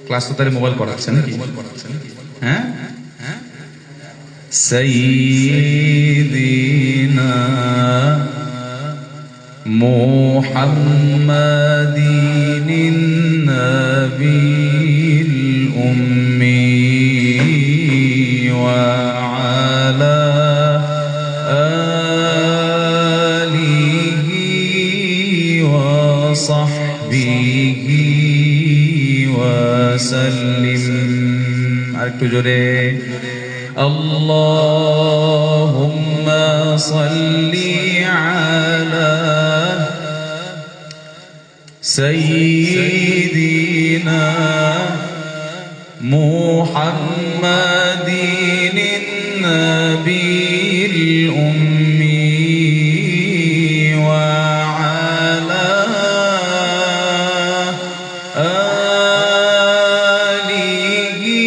ক্লাস তো তাহলে মোবাইল করাচ্ছে নাকি? হ্যাঁ, সাইয়্যিদিনা মুহাম্মাদিন নবীল উম্মি ওয়া আলা আলিহি ওয়া সাহবিহি ওয়া সাল্লিম। আরেকটু জোরে, আল্লাহুম্মা সাল্লি আলা সাইয়্যিদিনা মুহাম্মাদিন নবীল উম্মি ওয়া আলা আলিহি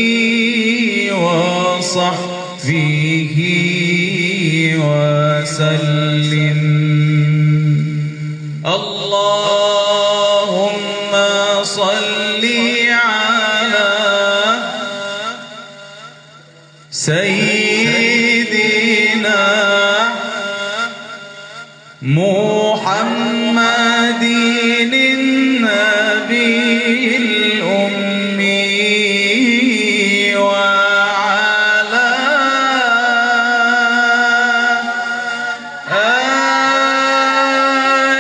ওয়া সাহবিহি ওয়া সাল্লিম। আল্লাহুম্মা সাল্লি আলা সাইয়্যিদিনা মুহাম্মাদিন নবীল উম্মি ওয়া আলা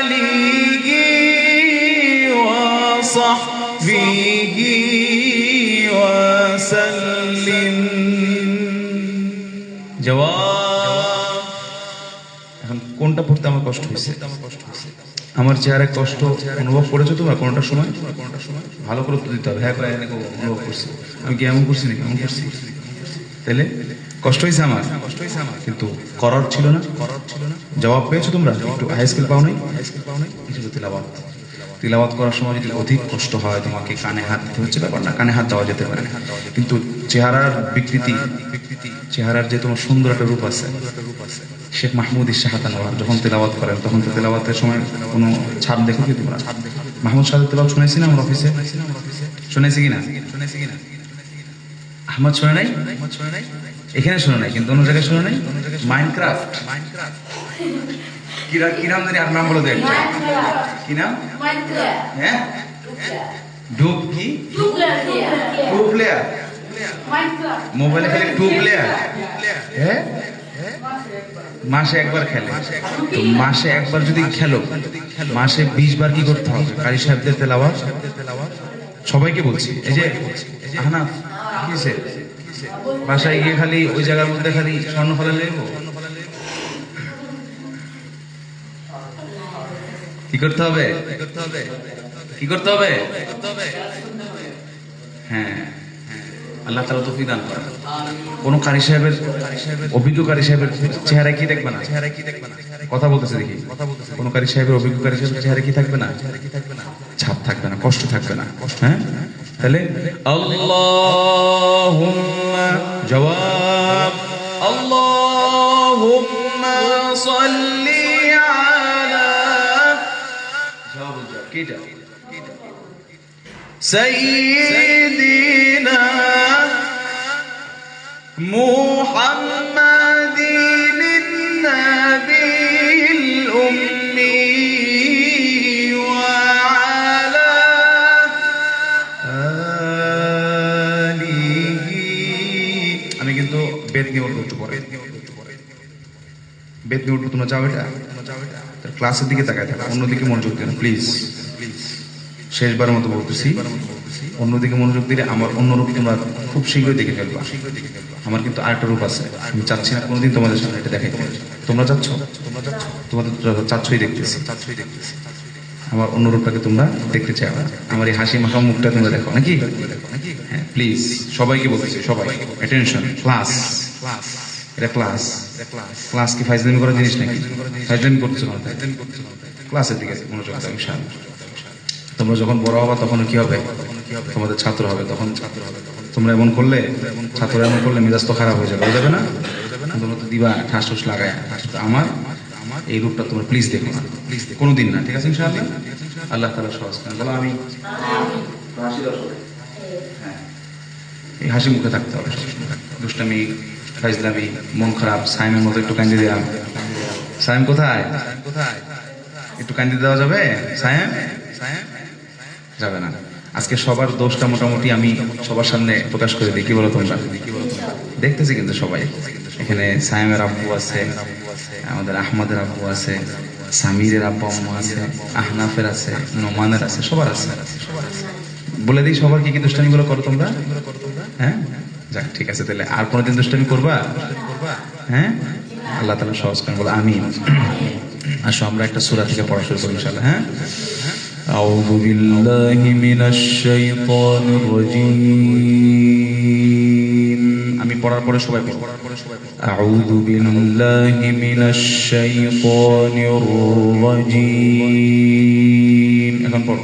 আলিহি ওয়া সাহবিহি ওয়া সাল্লিম। জবাব, এখন কোনটা পড়তে আমার কষ্ট হয়েছে? আমার চেহারায় কষ্ট অনুভব করেছো তোমরা কোনটা সময়? ভালো করে উত্তর দিতে হবে। হ্যাঁ, অনুভব করছি। আমি কি এমন করছি নাকি? এমন করছি তাহলে কষ্ট হয়েছে আমার, কিন্তু করার ছিল না। জবাব পেয়েছো তোমরা? একটু হাই স্কুল পাও নাই? কিছু তিলাওয়াত করার সময় যদি অধিক কষ্ট হয় তোমাকে কানে হাত দিতে হচ্ছে, ব্যাপার না, কানে হাত দেওয়া যেতে পারে, কিন্তু চেহারার বিকৃতি, চেহারার যে তোমার সুন্দর একটা রূপ আছে, শেখ মাহমুদ ইশাহাতানওয়ার যখন তেলাওয়াত করেন তখন তো তেলাওয়াতের সময় কোনো ছাপ দেখো কি তোমরা? মাহমুদ সাহেব তেলাওয়াত শুনেছি না আমার অফিসে? শুনেছি কিনা? আহমদ শুনে নাই? এখানে শুনে নাই, কিন্তু অন্য জায়গায় শুনে নাই। মাইনক্রাফট কি নাম জানি, আর নাম বলো তো একটা। কি নাম? হ্যাঁ, ডুব কি? Two player. মোবাইলে খেলে টু প্লেয়ার। হ্যাঁ, মাসে একবার খেলে। তো মাসে একবার যদি খেলো, মাসে 20 বার কি করতে হবে? কারি সাহেবদের তেলাওয়াত সবাইকে বলছি। এই যে আহনাফ কিসে বাসায় গিয়ে খালি ওই জায়গার মধ্যে খালি স্বর্ণ ফলে লেগো, কি করতে হবে? কি করতে হবে? হ্যাঁ, আল্লাহ তাআলা তৌফিক দান করেন। কোন কারি সাহেবের, অভিজ্ঞ কারি সাহেবের চেহারা কি দেখবে না? কথা বলতেছে দেখি। কোন কারি সাহেবের, অভিজ্ঞ কারি সাহেবের চেহারা কি থাকবে না? ছাপ থাকবে না, কষ্ট থাকবে না। হ্যাঁ, তাহলে আল্লাহুম্মা, জবাব আল্লাহুম্মা সাল্লি আলা, জবাব কিটা? সাইয়্যিদিনা মুহাম্মাদিন নবীল উম্মি ওয়া আলা আলিহি। আমি কিন্তু বেদ নিয়ে উঠবো একটু পরে, বেদ নিয়ে উঠবো। তোমরা চাও এটা? ক্লাসের দিকে তাকায় থাকো, অন্যদিকে মনোযোগ দিন প্লিজ। শেষবারের মতো বলতেছি, অন্যদিকে মনোযোগ দিলে আমার অন্য রূপ তোমরা খুব শীঘ্রই দেখে ফেলবা। আমার কিন্তু আরেকটা রূপ আছে, আমি চাচ্ছি না কোনোদিন তোমাদের সামনে এটা দেখাইতে। তোমরা চাচ্ছ, তোমাদের চাচ্ছই দেখতেছি। আমার অন্য রূপটাকে তোমরা দেখতে চাও, আমার এই হাসি মাখা মুখটা তোমরা দেখো নাকি? হ্যাঁ, প্লিজ সবাইকে বলতেছি, সবাই অ্যাটেনশন। ক্লাস, এটা ক্লাস। ক্লাস কি ফাইজলামি করার জিনিস নাকি? ফাইজলামি করতেছো না, ক্লাসের দিকে মনোযোগ দাও ইনশাআল্লাহ। তোমরা যখন বড় হবা তখন কি হবে? তোমাদের ছাত্র হবে। তখন তোমরা এমন করলে, ছাত্ররা এমন করলে মেজাজ তো খারাপ হয়ে যাবে, হয়ে যাবে না? তোমরা তো দিবা ঠাস ঠুস লাগায়। এই রূপটা তোমরা প্লিজ দেখো না, প্লিজ কোনোদিন না, ঠিক আছে ইনশাআল্লাহ? আল্লাহ তাআলা সহজ করেন, বলো আমি হাসি দাও সবাই। হ্যাঁ, এই হাসি মুখে থাকতে হবে সবসময়, দুষ্টামি ফাইজলামি মন খারাপ। সাইমের মতো একটু কান্দি দেওয়া। সাইম কোথায়? একটু কান্দি দেওয়া যাবে সাইম? যাবে না। আজকে সবার দোষটা মোটামুটি আমি সবার সামনে প্রকাশ করে দিই, কি বলো তোমরা? দেখতেছি কিন্তু সবাই এখানে, সাইমের আব্বু আছে, আমাদের আহমদের আব্বু আছে, সামিরের আব্বু আম্মু আছে, আহনাফের আছে, নোমানের আছে, সবার আছে। বলে দিই সবার কি কি দুষ্টামি গুলো করো তোমরা? হ্যাঁ, যাক ঠিক আছে, তাহলে আর কোনোদিন দুষ্টামি করবা? হ্যাঁ, আল্লাহ তাআলা সহজ করেন, বলো আমিন। আসো আমরা একটা সূরা থেকে পড়া শুরু করি ইনশাআল্লাহ। হ্যাঁ, আউযু বিল্লাহি মিনাশ শাইতানির রাজীম। আমি পড়ার পরে সবাই পড়ো। আউযু বিল্লাহি মিনাশ শাইতানির রাজীম। এখন পড়ো।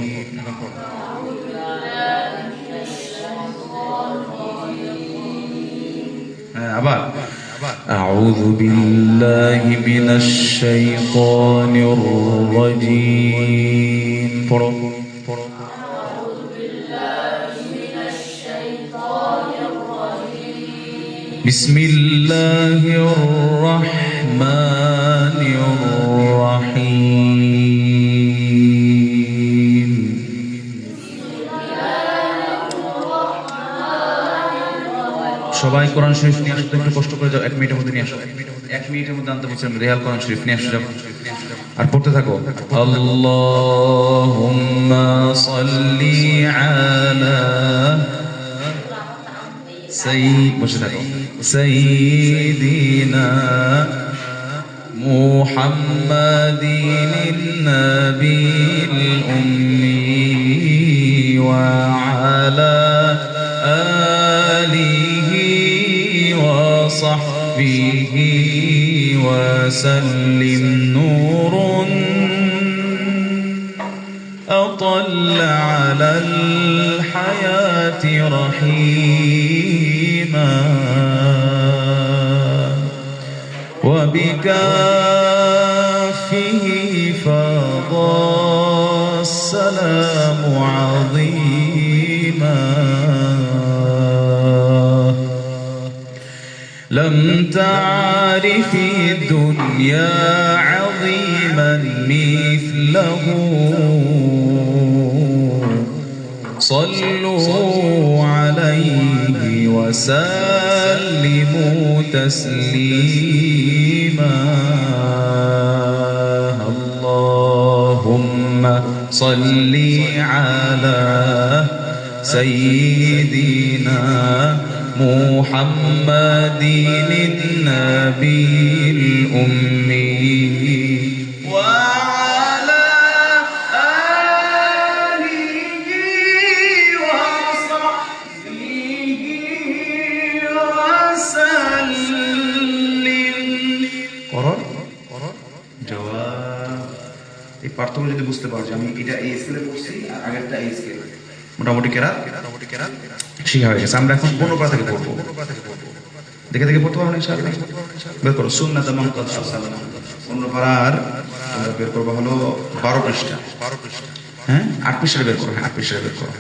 আবার أعوذ بالله من الشيطان الرجيم. بسم الله الرحمن الرحيم. সবাই কোরআন শরীফ নিয়ে আসতে একটু কষ্ট করে যাও, 1 মিনিটের মধ্যে নিয়ে আসো। 1 মিনিটের মধ্যে আনতে বলছিলাম, রেহাল কোরআন শরীফ নিয়ে আসো আর পড়তে থাকো। আল্লাহুম্মা সাল্লি আলা বসে থাকো সাইয়্যিদিনা মুহাম্মাদিন নাবিল উম্মি ওয়া আলা وصحبه وسلم. نور أطل على الحياة رحيما وبكافه فاض السلام عظيما. لم تعرف الدنيا عظيما مثله. صلوا عليه وسلموا تسليما. اللهم صل على سيدنا محمد النبي الأمي وعلى آله وصحبه وسلم. قرار জবাব। এই পার্থক্য যদি বুঝতে পারো যে আমি এটা এই স্কেলে পড়ছি আর আগেরটা এই স্কেলে, মোটামুটি কেরাত শিখা হয়ে গেছে। আমরা এখন 15 পারা থেকে পড়বো, দেখে দেখে পড়তে পারবো ইনশাআল্লাহ। বের করো সুন্নাত মান ক্বাদ আরসালনা। 15 পারার তোমরা বের করবে হলো 12 পৃষ্ঠা। হ্যাঁ, 8 পৃষ্ঠা বের করো। হ্যাঁ, 8 পৃষ্ঠা বের করো।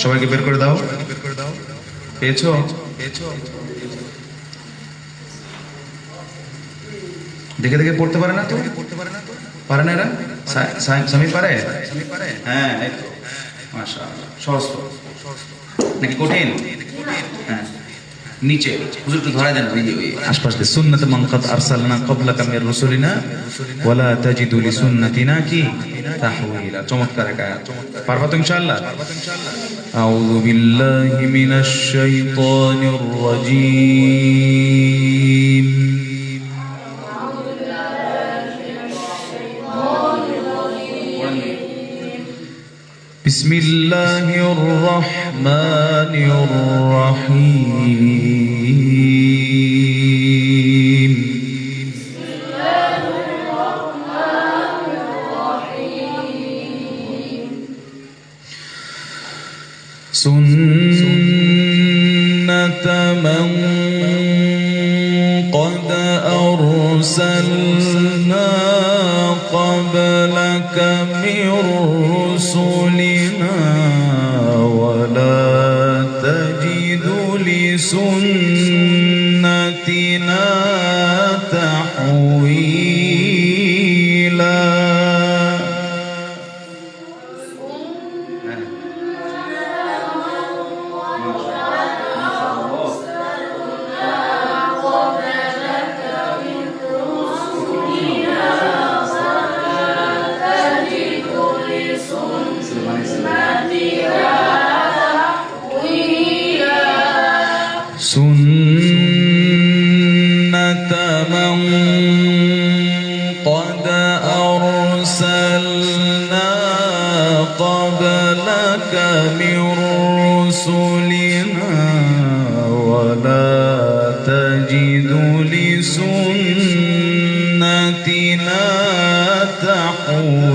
সবাইকে বের করে দাও। পেয়েছো? দেখে দেখে পড়তে পারে না তো? পারে না এরা? সামি পারে? হ্যাঁ, মাশাআল্লাহ। সহজ নাকি কঠিন? হ্যাঁ, নিচে হুজুর একটু ধরাই দেন, ওই আশপাশ দিয়ে সুন্নাত মান ক্বাদ আরসালনা ক্বাবলাকা মির রাসূলিনা ওয়ালা তাজিদু লিসুন্নাতিনা কি তাহওয়িলা। চমৎকার এক আয়াত। পারবা তো ইনশাআল্লাহ? আউযু বিল্লাহি মিনাশ শাইতানির রাজীম। بسم الله الرحمن الرحيم. سنة من أرسلنا قبلك من رسلنا ولا تجد لسنتنا تحويلا. سنة من قد أرسلنا قبلك من رسلنا ولا تجد لسنتنا تحويلا.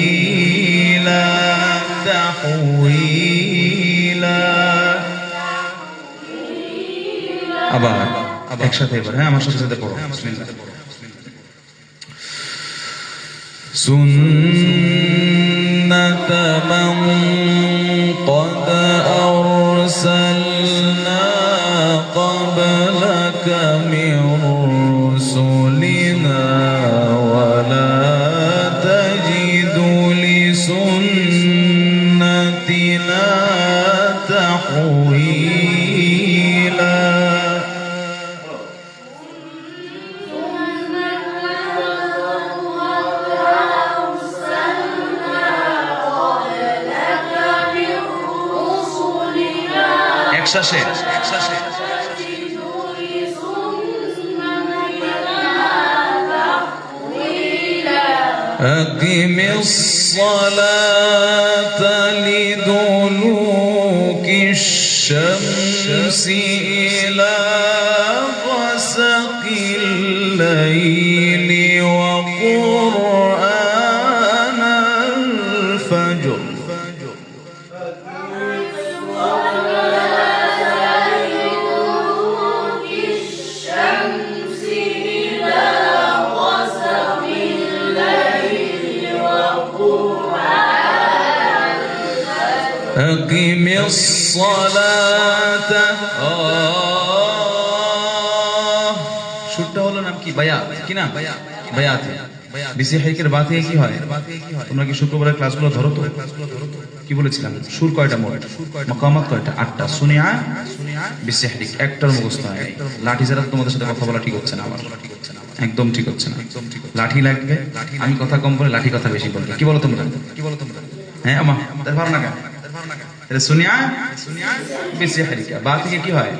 تحويلا تحويلا. আবার একসাথে এবার হ্যাঁ আমার সাথে সাথে পড়ো বিসমিল্লাহ। سنة من قد أرسلنا قبلك من رسلنا ولا تجد لسنتنا تحويلا. একসাথে أقم الصلاة لدلوك الشمس إلى غسق الليل وقرآن الفجر. أقم الصلاة শুটটা হলো নাম কি বায়াত কি নাম বায়াত বিসি হাইকের বাতে কি হয় তোমরা কি শুক্রবারের ক্লাসগুলো ধরো তো কি বলেছিলাম সুর কয়টা মোট মাকামাত কয়টা 8টা সুনিয়া বিসি হাইক একটার মুখস্থ হয় লাঠি যারা তোমাদের সাথে কথা বলা ঠিক হচ্ছে না আমার একদম ঠিক হচ্ছে না লাঠি লাগবে আমি কথা কম বলে লাঠি কথা বেশি বলবে কি বলো তোমরা হ্যাঁ আমা তার ভালো না সুনিয়া বেশি হারিকা বা থেকে কি হয়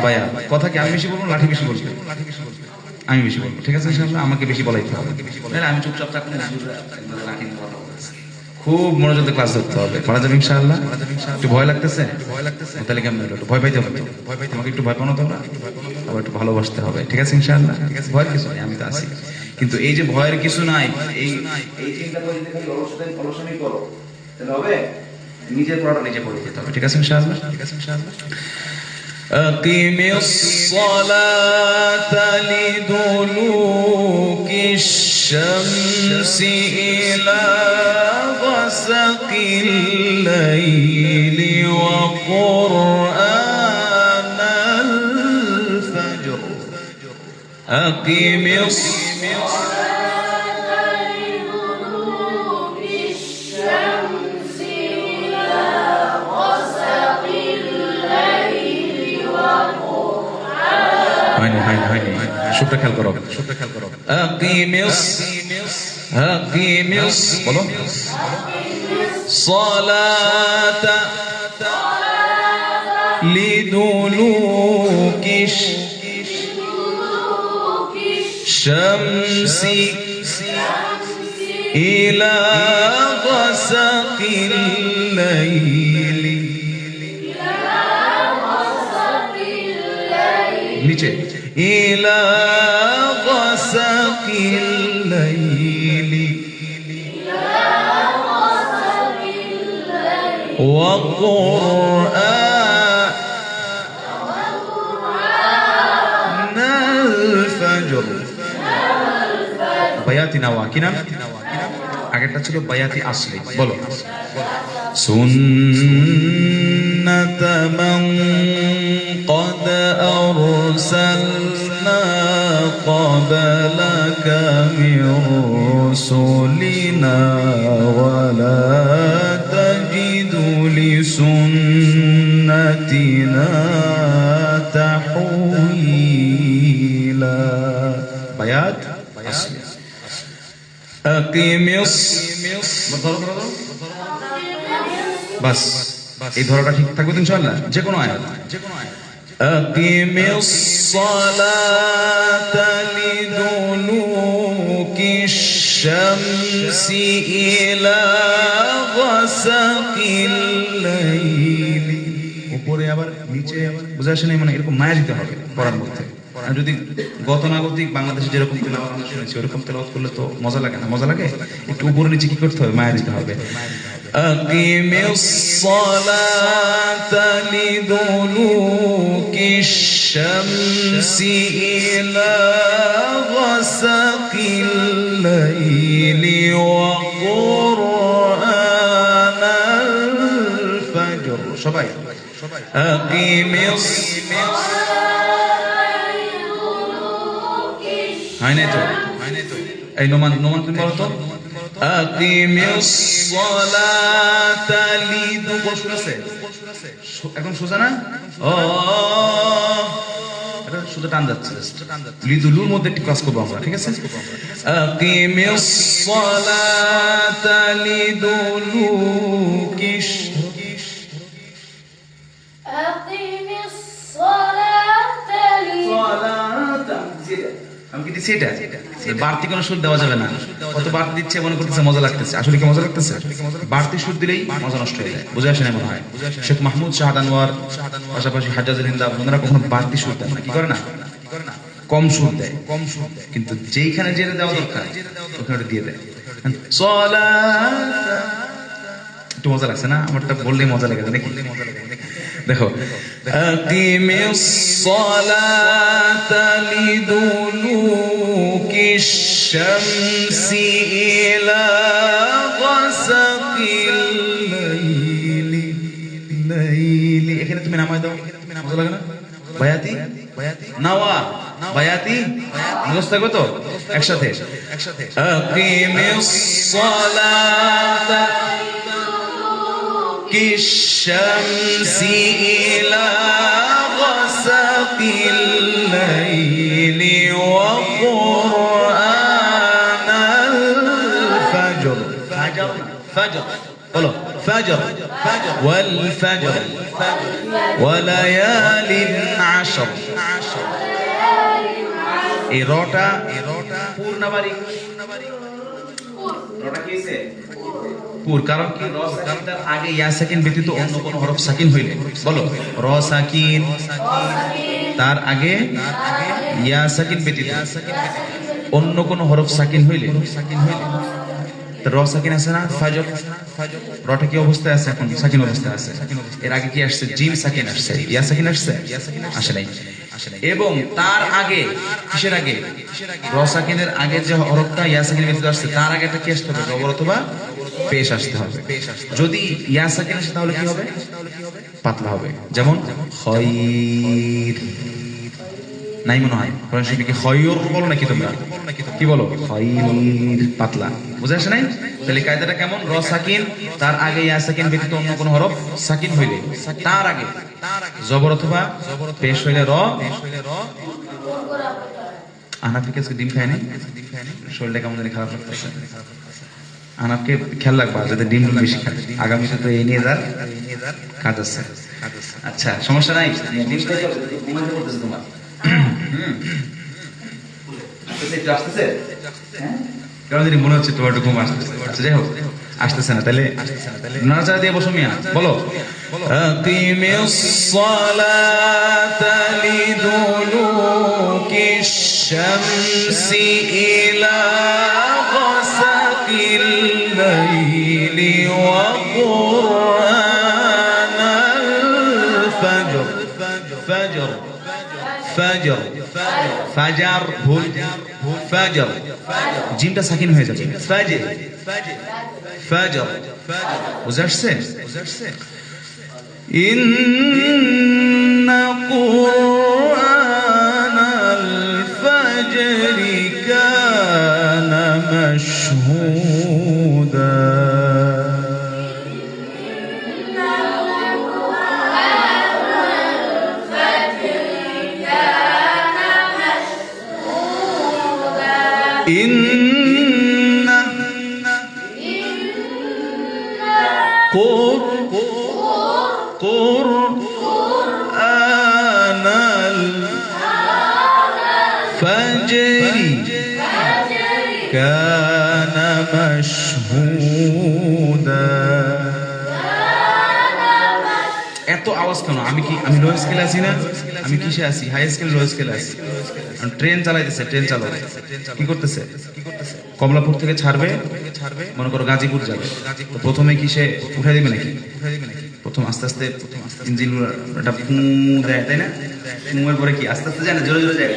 বায়া কথা কি আমি বেশি বলবো লাঠি বেশি বলবো আমি বেশি বলবো ঠিক আছে ইনশাআল্লাহ আমাকে বেশি বলাইতে হবে তাহলে আমি চুপচাপ থাকলে খুব মনোযোগে ক্লাস ধরতে হবে পড়া যাবে ইনশাআল্লাহ একটু ভয় লাগতেছে তাহলে কেমন হলো একটু ভয় পাইতে হবে আমাকে একটু ভয় পানো তোমরা আবার একটু ভালোবাসতে হবে ঠিক আছে ইনশাআল্লাহ ভয়ের কিছু নেই আমি তো আছি কিন্তু এই যে ভয়ের কিছু নাই এই চিন্তা করে যদি খালি অলসতাই করো তাহলে হবে নিজের পড়াটা নিজে পড়ে যেতে হবে ঠিক আছে ইনশাআল্লাহ أقم الصلاة لدلوك الشمس إلى غسق الليل وقرآن الفجر. أقم الصلاة شوف لك القرب أقيم الصلاة لدلوك الشمس إلى غسق الليل नीचे إلى غسق الليل وقرآن الفجر বায়াতি নাওয়া কি নাম আগেরটা ছিল বায়াতি আসলি বলো সুন্নাত মান قد أرسلنا قبلك من رسلنا ولا تجد لسنتنا تحويلا بيات أصلي أقيم بس এই ধরাটা ঠিক থাকবে ইনশাআল্লাহ যে কোনো আয়াত أقم الصلاة لدلوك الشمس إلى غسق الليل উপরে আবার নিচে বুঝা আসে না মানে এরকম মায়া দিতে হবে পড়ার মধ্যে আর যদি গতানুগতিক বাংলাদেশে যেরকম তেলাওয়াত আমরা শুনেছি ওরকম তেলাওয়াত করলে তো মজা লাগে না মজা লাগে একটু উপরে নিচে কি করতে হবে মায়া দিতে হবে أقم الصلاة لدلوك الشمس إلى غسق الليل وقرآن الفجر সবাই أقم হয় নাই তো এই নোমান তুমি বলো তো أقم الصلاة لدلوك শুনেছে এখন সোজা না ও এটা শুধু টান যাচ্ছে লিদুলুর মধ্যে একটু কাজ করবো আমরা ঠিক আছে أقم الصلاة لدلوك أقم الصلاة আমি কি দিচ্ছি এটা বাড়তি কোনো সুর দেওয়া যাবে না কত বাড়তি দিচ্ছে মনে করতেছে মজা লাগতেছে আসলে কি মজা লাগতেছে বাড়তি সুর দিলেই মজা নষ্ট হয়ে যায় বুঝে আসে না মনে হয় শেখ মাহমুদ শাহাদ আনোয়ার পাশাপাশি হাজ্জাজুল হিন্দ ওনারা কখনো বাড়তি সুর দেন না কি করে না কম সুর দেয় কিন্তু যেইখানে যেটা দেওয়া দরকার ওখানে দিয়ে দেয় একটু মজা লাগছে না আমারটা বললেই মজা লেগে যায় নাকি দেখো أقم الصلاة لدلوك الشمس إلى غسق الليل এখানে তুমি নামায় দাও মজা লাগে না বায়াতি নাওয়া বায়াতি মুখস্থ থাকবে তো একসাথে أقم الصلاة كالشمس إلى غسق الليل وقرآن الفجر فجر قولوا فجر والفجر وليال عشر إيروتا পূর্ণবারী রোটা কিছে পুর কারণ কি র সাকিনটার আগে ইয়া সাকিন ব্যতীত অন্য কোন হরফ সাকিন হইলে বলো র সাকিন তার আগে ইয়া সাকিন ব্যতীত অন্য কোন হরফ সাকিন হইলে তো র সাকিন আছে না ফাজর রটা কি অবস্থায় আছে এখন সাকিন অবস্থায় আছে এর আগে কি আসছে জিম সাকিন আসছে ইয়া সাকিন আসছে আসে নাই এবং তার আগে কিসের আগে র সাকিনের আগে যে হরফটা ইয়া সাকিন ব্যতীত আসছে তার আগে এটা কি আসতে হবে জবর অথবা পেশ আসতে হবে যদি ইয়া সাকিন আসে তাহলে কি হবে পাতলা হবে যেমন খয়র নাই মনে হয় কোরআন শরীফে কি খয়র বলো নাকি তোমরা কি বলো খয়র পাতলা বুঝা আসে নাই তাহলে কায়দাটা কেমন র সাকিন তার আগে ইয়া সাকিন ব্যতীত অন্য কোন হরফ সাকিন হইলে তার আগে জবর অথবা পেশ হইলে র আনাফি কাছে ডিম খায় না শরীরটা কেমন জানি খারাপ লাগতেছে আনাফকে খেয়াল রাখবা যাতে ডিম বেশি খায় আগামীতে তো এই নিয়ে যার কাজ আছে আচ্ছা সমস্যা নাই তোমার কারণ যদি মনে হচ্ছে তোমার একটু ঘুম আসতেছে আচ্ছা যাই হোক আসতেছে না, তাহলে নাড়াচাড়া দিয়ে বসো মিয়া, বলো আকিমিস সালাতা লিদুলুকিশ শামসি ইলা গাসাকিল লাইলি ওয়া কুরআনাল ফাজর। ফাজর ফাজর ফাজার ভুল, ফাজর জিমটা সাকিন হয়ে যাবে, ফাজর ফাজর। বুঝে আসছে? ইন্না কুরআনাল ফাজরি কানা মাশহুদা। ইন্না কুরআনাল ফাজরি কানা মাশহুদা। এত আওয়াজ কেন? আমি লো স্কেলে আছি না? আমি কিসে আছি? হাই স্কেল, লো স্কেলে আছি। ট্রেন চালাইতেছে, ট্রেন চালাবে, কি করতেছে? কমলাপুর থেকে ছাড়বে, মনে করো গাজীপুর যাবে, তো প্রথমে কি সে উঠাই দিবে নাকি? প্রথম আস্তে আস্তে ইঞ্জিন একটা ফু দেয়, তাই না? ফুয়ের পরে কি আস্তে আস্তে যায় না, জোরে জোরে যায়।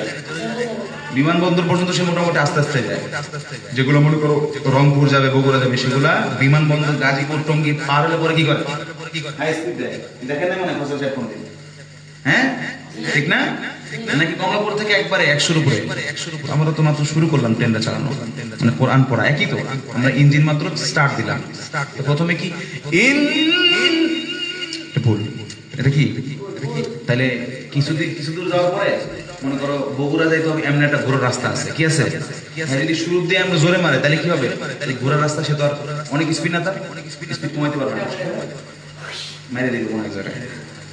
বিমানবন্দর পর্যন্ত সে মোটামুটি আস্তে আস্তে যায়। যেগুলো মনে করো রংপুর যাবে, বগুড়া যাবে, সেগুলা বিমানবন্দর গাজীপুর টঙ্গী পার হলে পরে কি করে? হাই স্পিড দেয়। দেখেন না মনে ফসল সাহেব, হ্যাঁ ঠিক না? নাকি কমলাপুর থেকে একবারে 100-র উপরে? আমরা তো মাত্র শুরু করলাম ট্রেনটা চালানো, মানে কোরআন পড়া একই তো। আমরা ইঞ্জিন মাত্র স্টার্ট দিলাম, তো প্রথমে কি ভুল, এটা কি? তাহলে কিছু দূর যাওয়ার পরে মনে করো বগুড়া যাইতে হবে, এমন একটা ঘোরার রাস্তা আছে, কি আছে? যদি শুরু দিয়ে আমরা জোরে মারে তাহলে কি হবে? ঘোরার রাস্তা, সে তো আর অনেক স্পিড না, তার স্পিড কমাইতে পারবে না, মেরে দিবে কোনো এক জায়গায়।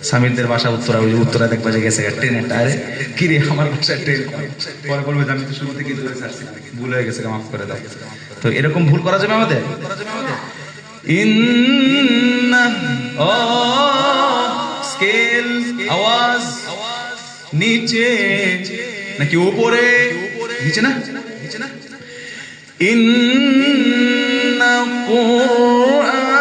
স্বামীদের বাসা উত্তরা, ওই উত্তরা দেখবা যে গেছে ট্রেনের টায়ারে, কি রে আমার বাসায় ট্রেন, পরে বলবে যে আমি তো শুরু থেকে জোরে ছাড়ছি, ভুল হয়ে গেছে, মাফ করে দাও। তো এরকম ভুল করা যাবে আমাদের? ইন্না স্কেল আওয়াজ নিচে নাকি উপরে? নিচে না, নিচে না। ইন্না কুরআনাল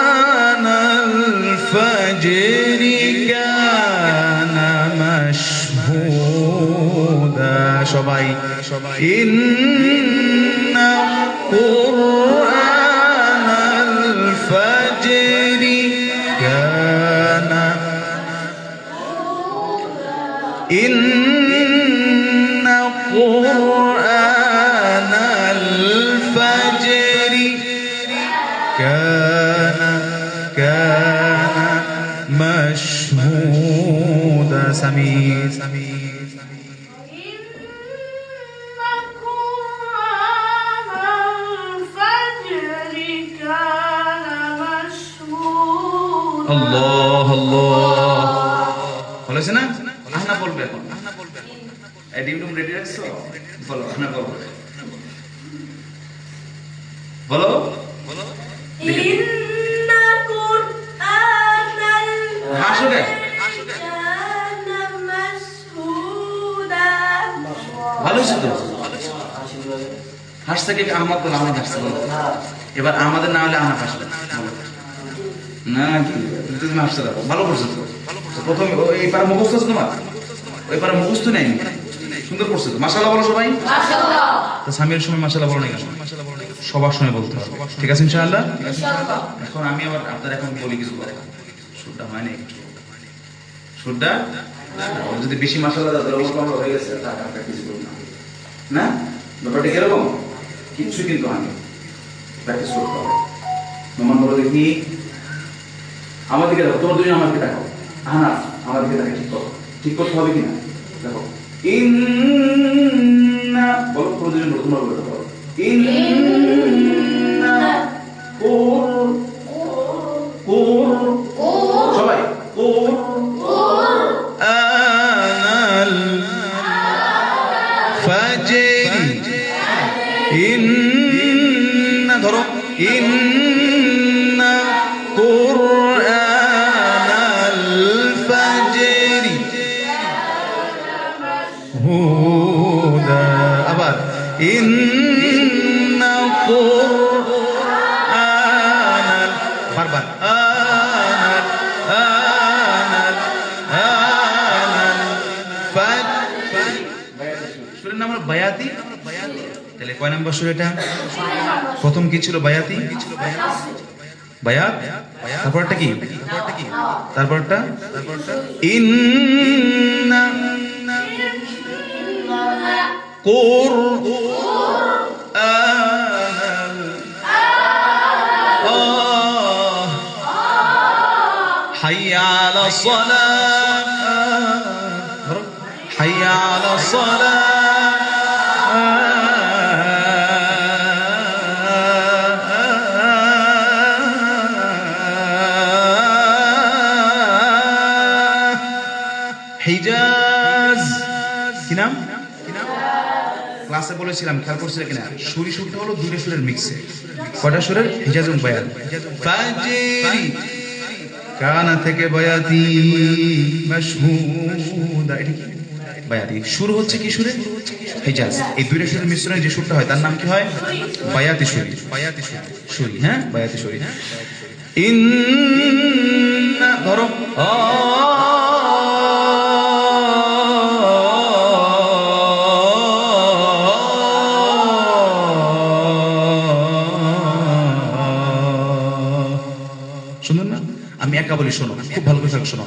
ফাজরি কানা মাশহুদা। সবাই ইন্না কুরআনাল ফাজরি কানা, ইন্না কুরআনাল ফাজরি কানা মাশহুদা। সামির আল্লাহ আল্লাহ বলেছে না? আহনা বলবে এখন, আহনা বলবে। এডিটুম রেডি রাখছো? বলো আহনা, বলো বলো বলো। ইন্না কুরআনাল হাসুকে কানা মাশহুদা। ভালো হয়েছে তো। হাসছে কি? আহমদ বলে, আহমদ হাসছে, বলো। এবার আমাদের না হলে আহনা হাসবে না, কি তুমি হাসতে দাও, ভালো করছো তো। প্রথমে এই পারা মুখস্থ আছে তোমার, ওই পারা মুখস্থ নেই, সুন্দর করছে তো। মাশাআল্লাহ বলো সবাই, মাশাআল্লাহ। তো স্বামীর সময় মাশাআল্লাহ বলো না কেন? সবার সময় বলতে হবে, ঠিক আছে ইনশাআল্লাহ? এখন আমি আবার আপনার এখন বলি কিছু কথা, সুরটা হয় না একটু, সুরটা যদি বেশি মাশাআল্লাহ দাও তাহলে বলবো আমরা হয়ে গেছে, টাকা প্র্যাকটিস করব না, ব্যাপারটা কিরকম? কিচ্ছু কিন্তু আমি প্র্যাকটিস করতে হবে। মেহমান বলো দেখি, আমার দিকে দেখো, তোমার দুজন আমার দিকে দেখো, আহনা আমার দিকে দেখে, ঠিক করো, ঠিক করতে হবে কিনা দেখো। ইন্না বলো, তোমার দুজন বলো, তোমরা বলো, ইন্না সবাই কুরআনাল ফাজরি, ইন্না ধরো, ইন্না কয় নাম্বার সূরা এটা? প্রথম কি ছিল? বায়াতি, বায়াত। তারপরটা কি? তারপরটা ইন্না কুরআনাল হাইয়া আলাস সালাহ, হাইয়া আলাস সালাহ। হিজাজ কি নাম? ক্লাসে বলেছিলাম, খেয়াল করছিলে কিনা? সুরি সুরটা হলো দুটো সুরের মিক্সে। কয়টা সুরের? হিজাজ এবং বায়াত। ফাজিরি কানা থেকে বায়াতি মাশহুদা, এটা কি? বায়াতি। সুর হচ্ছে কি সুরে? হিজাজ। এই দুটো সুরের মিশ্রণে যে সুরটা হয় তার নাম কি হয়? বায়াতি সুরি। বায়াতি সুরি, হ্যাঁ, বায়াতি সুরি। ইন্না ধরো শুনুন না, আমি একা বলি, শোনো, খুব ভালো করে শোনো।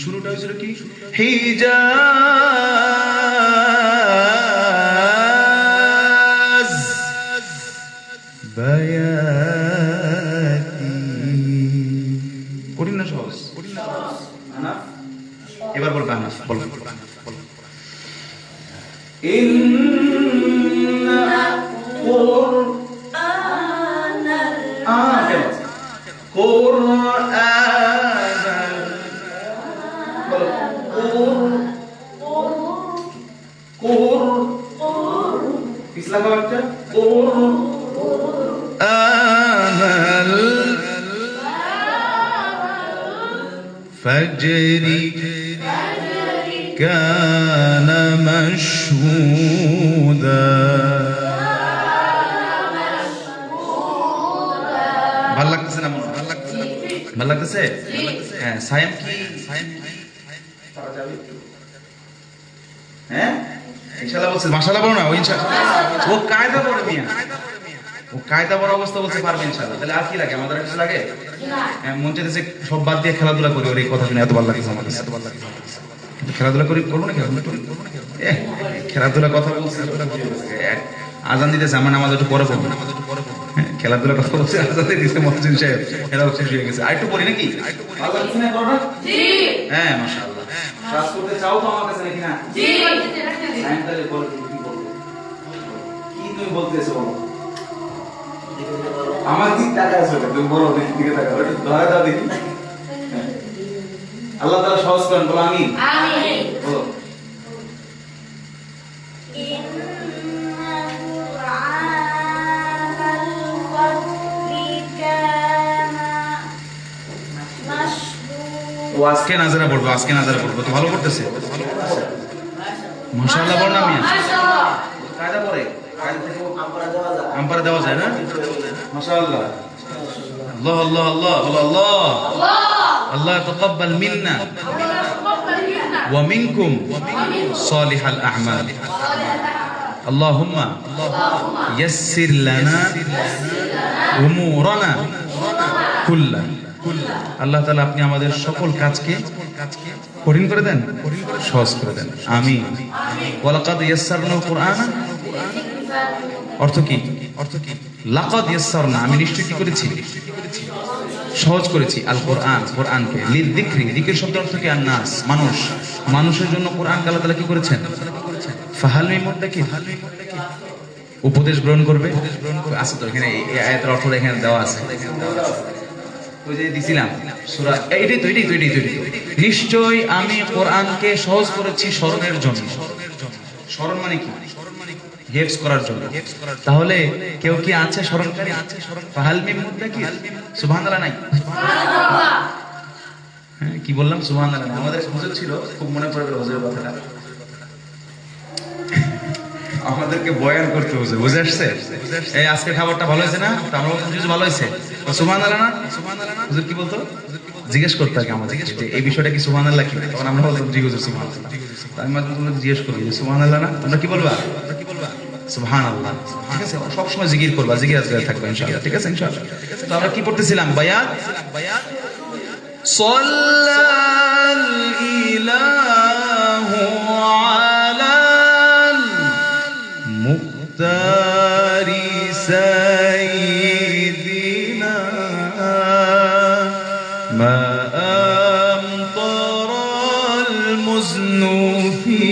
শুরুটা হয়েছিল কি? হিজাজ বায়াতি। কঠিন না সহজ? এবার বলবে আনাস, বলো। ইন্না কুরআনাল কুরআনাল, বলো পিছলা একটা কুরআনাল ফজরি কানা মাশহুদা। ভাল লাগতেছে না? ভাল লাগতেছে? হ্যাঁ। সায়েম কি? পারা যাবে একটু? হ্যাঁ, ইনশাআল্লাহ বলছে। মাশাআল্লাহ বলো না। ও ইনশাআল্লাহ, ও কায়দা পড়ে মিয়া, ও কায়দা পড়া অবস্থা বলতে পারবে ইনশাআল্লাহ। তাহলে আর কি লাগে আমাদের? কিছু লাগে? মন চাইতেছে সব বাদ দিয়ে খেলাধুলা করি। ওর এই কথা শুনে এত ভালো লাগছে আমার কাছে, এত ভালো লাগছে। কিন্তু খেলাধুলা করি, করবো না? খেলাধুলা কথা বলছে, আজান দিতেছে, আমার নামাজ একটু পরে পড়বো। খেলাধুলা কথা বলছে, আজান দিতেছে মহসিন সাহেব, খেলা শেষ হয়ে গেছে। আরেকটু পড়ি নাকি? হ্যাঁ, মাশাআল্লাহ। ক্লাস করতে চাও তো আমার কাছে নাকি না? জি। তাহলে বলো কি বলবো? কি তুমি বলতেছো বলো? আমার দিক টাকা আছে, তুমি বলো, দিকে টাকা ধরে দাও দেখি। আল্লাহ তাআলা সহজ করেন, বলো আমিন। আমিন বলো। ও আজকে নাজারা পড়বো, আজকে নাজারা পড়বো। তো ভালো করতেছে, মাশাআল্লাহ। বল না মিয়া, কায়দা পড়ে, আম্পারা দেওয়া যায় না? মাশাআল্লাহ। আল্লাহ আল্লাহ আল্লাহ, বলো আল্লাহ আল্লাহ। তাকাব্বাল মিন্না ওয়া মিনকুম সালিহাল আ'মাল। আল্লাহুম্মা ইয়াসসির লানা উমুরানা কুল্লা। আল্লাহ তাআলা আপনি আমাদের সকল কাজকে কঠিন করে দেন, সহজ করে দেন। আমিন। ওয়ালাকাদ ইয়াসসারনাল কুরআনা, অর্থ কি? লাকাদ ইয়াসসারনা, আমি নিশ্চয় কি করেছি? সহজ করেছি। আল কোরআন, কোরআনকে। লিযিকরি, যিকির শব্দের অর্থ কি? আন-নাস, মানুষ। মানুষের জন্য কোরআনকে আল্লাহ তাআলা কি করেছেন? ফাহাল মিন মুদ্দাকির, উপদেশ গ্রহণ করবে। আছে তো এখানে, এই আয়াতের অর্থ এখানে দেওয়া আছে। ওই যে দিছিলাম সূরা, এইটাই তো। নিশ্চয় আমি কোরআনকে সহজ করেছি স্মরণের জন্য। স্মরণ মানে কি? হেফজ করার জন্য। তাহলে কেউ কি আছে স্মরণকারী? ফাহাল মিন মুদ্দাকির, সুবহানাল্লাহ নাই? হ্যাঁ, কি বললাম? সুবহানাল্লাহ। আমাদের হুজুর ছিল, খুব মনে পড়ে গেল হুজুরের কথাটা। আমাদেরকে বয়ান করতে বুঝে বুঝে আসছে। এই আজকের খাবারটা ভালো হয়েছে না, তো আমরা বলতাম কিছু ভালো হয়েছে, সুবহানাল্লাহ না, হুজুর কি বলতো, জিজ্ঞেস করতে আগে আমাদের যে এই বিষয়টা কি সুবহানাল্লাহ কি, তখন আমরা বলতাম জি হুজুর সুবহানাল্লাহ। তো আমি মাঝে মাঝে জিজ্ঞেস করি যে সুবহানাল্লাহ না, তোমরা কি বলবা, সুবহানাল্লাহ। ঠিক আছে, সবসময় জিকির করবা, জিকির আজকাল থাকবে ইনশাআল্লাহ। ঠিক আছে ইনশাআল্লাহ। তো আমরা কি পড়তেছিলাম, বায়াত সাল্লাল ইলাহু আলাল মুক্তারি সাইয়্যিদিনা মা আমতারাল মুজনু ফি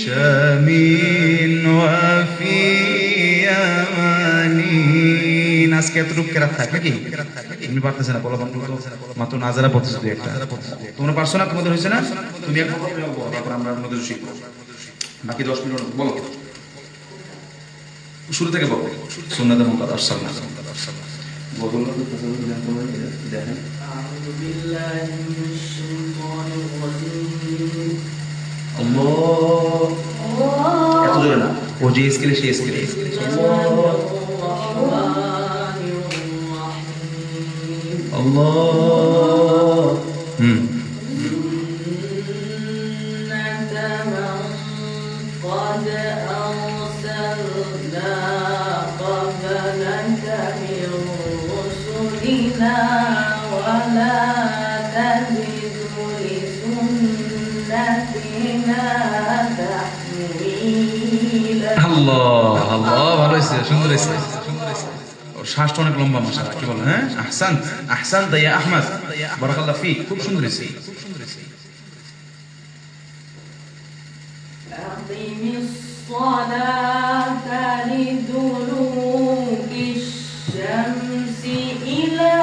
শামিন ওয়া ফি ইয়ামানিন। আজকে এতটুকু কেরাত থাকে কি তুমি পারতেছ না, বলো মাত্র নাজারা পড়তেছ দুই একটা, তোমরা পারছো না, তোমাদের হয়েছে না, তুমি এক বলো, তারপর আমরা আমাদের শিখবো, বাকি 10 মিনিট বলো, শুরু থেকে বলো, সুন্নাতে মুকাদ্দাস সাল্লাল্লাহু আলাইহি ওয়াসাল্লাম বলুন। দেখেন أعوذ بالله من الشيطان الرجيم আল্লাহ, এত জোরে না, ও যে স্কেলে সেই স্কেলে। আল্লাহ إنك من قد أرسلنا قبلك من رسلنا ولا تجد لسنتنا تحويلا আল্লাহ আল্লাহ, ভালো হয়েছে, সুন্দর হয়েছে, ওর শ্বাসটা অনেক লম্বা, মাশাআল্লাহ, কি বলেন, হ্যাঁ আহসান আহসান ইয়া আহমদ, বারাকাল্লাহ ফিক, খুব সুন্দর হয়েছে। أقم الصلاة لدلوك الشمس إلى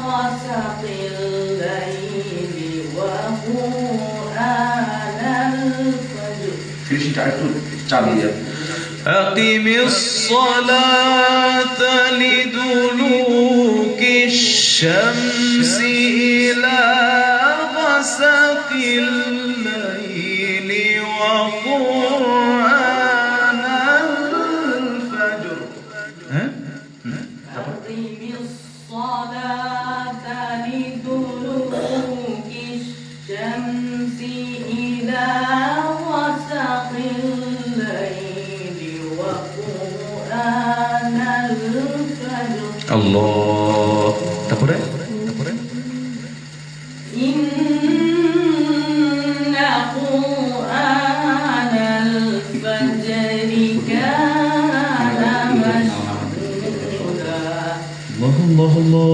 غسق الليل وقرآن الفجر ফিনিশিংটা একটু চালিয়ে যাবে। أقم الصلاة لدلوك الشمس إلى غسق الليل وقرآن الفجر. أقم الصلاة لدلوك الشمس إلى غسق الليل وقرآن الفجر الله. তারপরে إن قرآن الفجر كان مشهودا আল্লাহ আল্লাহ,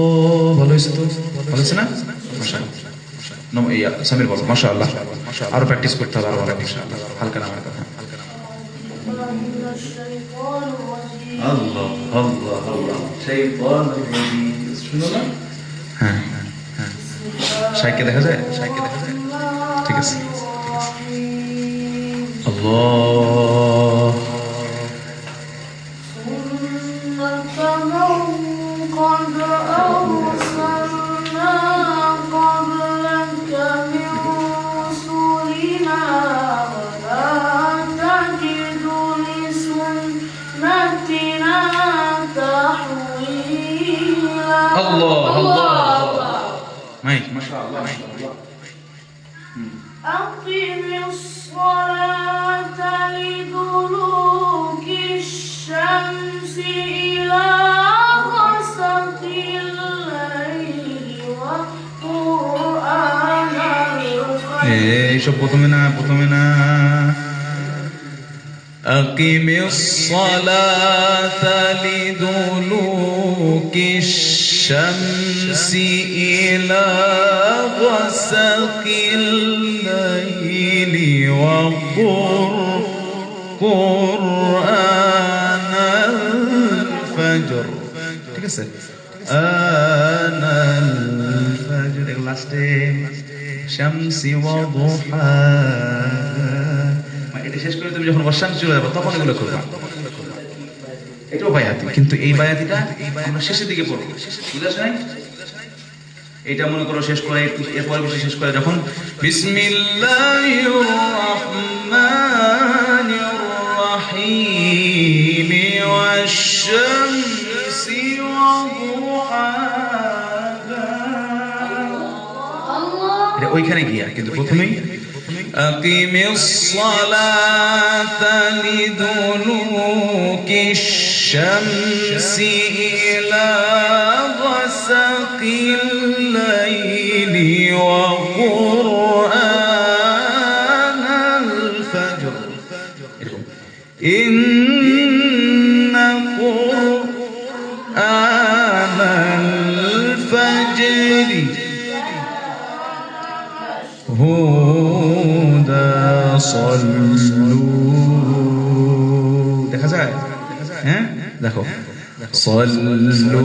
ভালো হয়েছে তো, ভালো হয়েছে না, মাশাআল্লাহ। সামির বলো মাশাআল্লাহ, আরো প্র্যাকটিস করতে হবে, আরো ভালো ইনশাআল্লাহ। হালকা নামের কথা, من الشيطان الرجيم আল্লাহ আল্লাহ আল্লাহ, শাইতান শুনো না, হ্যাঁ হ্যাঁ, শাইকে দেখা যায়, শাইকে দেখা যায়, ঠিক আছে আল্লাহ। سنة من قد أرسلنا قبلك من رسلنا ولا تجد لسنتنا تحويلا الله الله মাইক মাশাআল্লাহ। أقم الصلاة لدلوك الشمس إلى غسق الليل وقرآن الفجر এইসব প্রথমে না أقم الصلاة لدلوك الشمس إلى غسق الليل وقرآن الفجر। ঠিক আছে, আনাল ফজর লাস্টে শামসি ওয়া দুহা, এটা শেষ করে তুমি যখন ওয়াশাম চলে যাবে তখন এগুলো করবা। এটাও বায়াতি, কিন্তু এই বায়াতিটা আমরা শেষের দিকে পড়ব, বুঝা যায়? এটা মনে করো শেষ করে এরপর বেশি শেষ করে যখন বিসমিল্লাহির রাহমানির রাহিম والشمس وضحاها এটা ওইখানে গিয়া কিন্তু প্রথমেই أقم الصلاة لدلوك الشمس إلى غسق الليل وقرآن الفجر إن قرآن الفجر হুদা সল্লু দেখা যায় হ্যাঁ দেখো সল্লু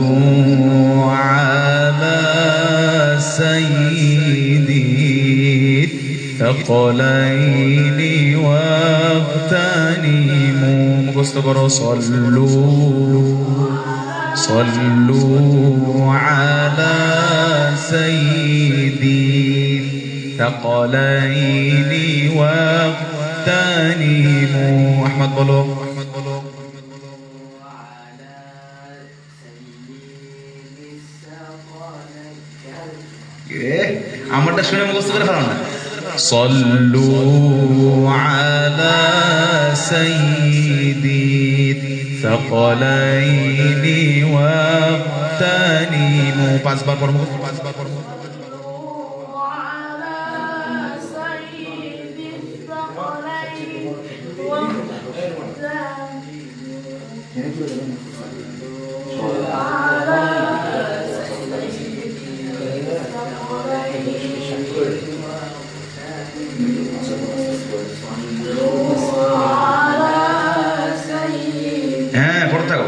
আলা সাইয়্যিদি তাকলাইনি ওয়াগতানিমু মুখস্থ করো সল্লু সল্লু আলা সাইয়্যিদি ثقلين واغتنموا أحمد بولو আমারটা শুনে মুখস্থ করে ফেলো না সল্লু আলা সাইয়্যিদি ثقلين واغتنموا পাঁচবার পড়ো পাঁচবার পড়ো হ্যাঁ পড়তে থাকো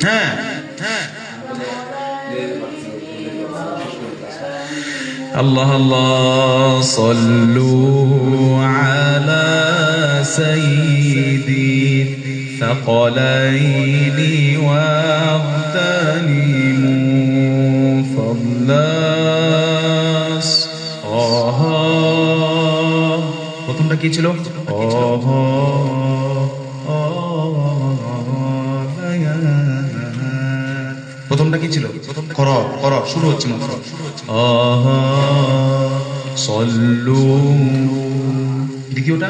হ্যাঁ হ্যাঁ الله الله صلوا على سيدي الثقلين واغتنموا فضلا প্রথমটা কি ছিল প্রথমটা কি ছিল কর কর শুরু হচ্ছে মাত্র সল্লু দ্বিতীয়টা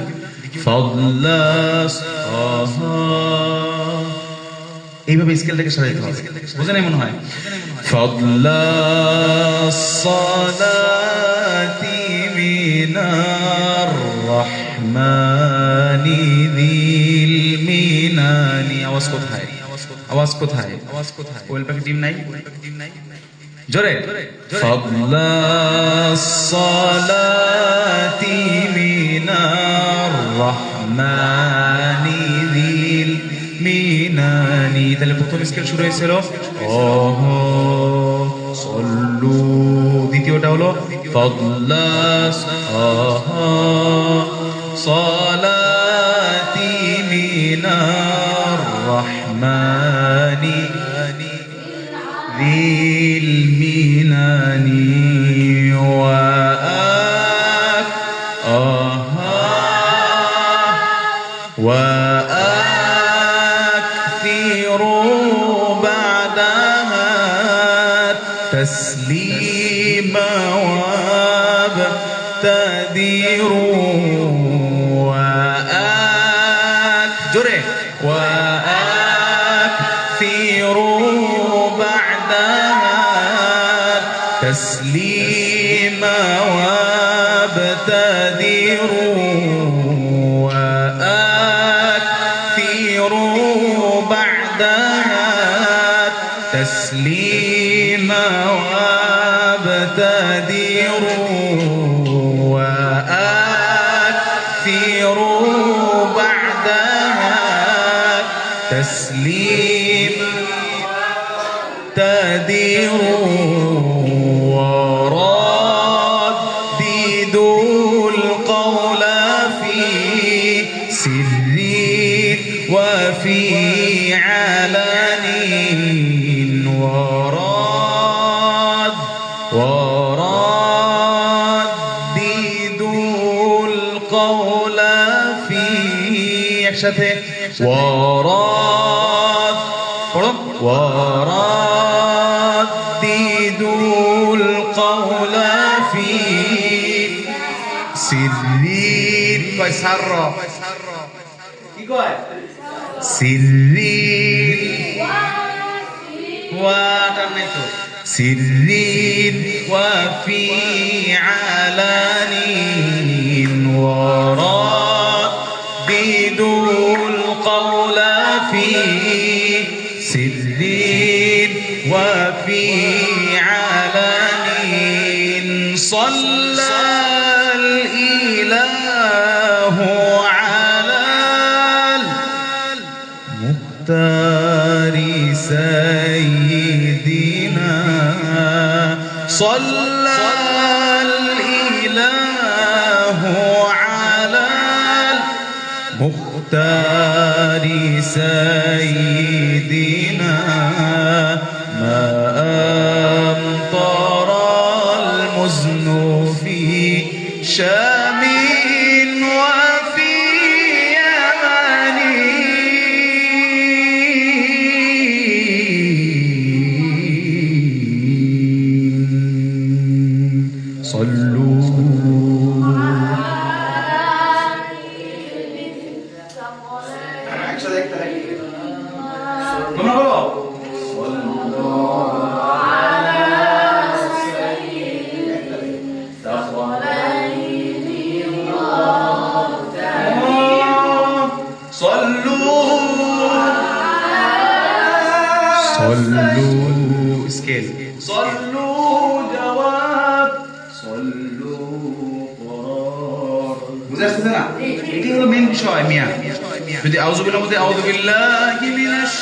ফাদলাস এইভাবে স্কেলটাকে সাজাইতে হবে বুঝে নাই মনে হয় ফাদলাস সালাতি মিনার রহমানি যিল মিনানি আওয়াজ কোথায় আওয়াজ কোথায় কোয়েল পাখি টিম নাই জোরে ফাদলাস সালাতি মিনার রহমানি যিল মিনানি তাহলে প্রথম স্কেল শুরু হয়েছিল সল্লু দ্বিতীয়টা হলো ফাদলাস সালাতি মিনার রহমানি যিল মিনানি وأكثروا بعدها تسليما وابتدروا وأكثروا بعدها تسليما وابتدروا وأكثروا بعدها تسليما وابتدروا وأكثروا بعدها تسليما تدروا ورددوا القول في سر وفي علن في একসাথে ওয়ারাদ পড়ো ওয়ারাদ্দিদুল কওলা ফি সিররিন কয় সারর কি কয় সিররিন ওয়াটা নাই তো সিররিন ওয়া ফি আলানিন ওয়ারাদ্দিদুল কওলা ফি সিররিন ওয়া ফি আলানিন সাল্লাল ইলাহু আলাল মুক্তারি সাইয়্যিদিনা সাল্লাল ইলাহু আলাল মুক্তারি সাইয়্যিদিনা মা আমতারাল মুজনু ফি শামিন ওয়া ফি ইয়ামানি صلوا صلوا سكيل صلوا جواب صلوا قرار বুঝতে আসছে না এটাই হলো মেইন বিষয় মিয়া যদি আউযু বিল্লাহর মধ্যে আউযু বিল্লাহি মিনাশ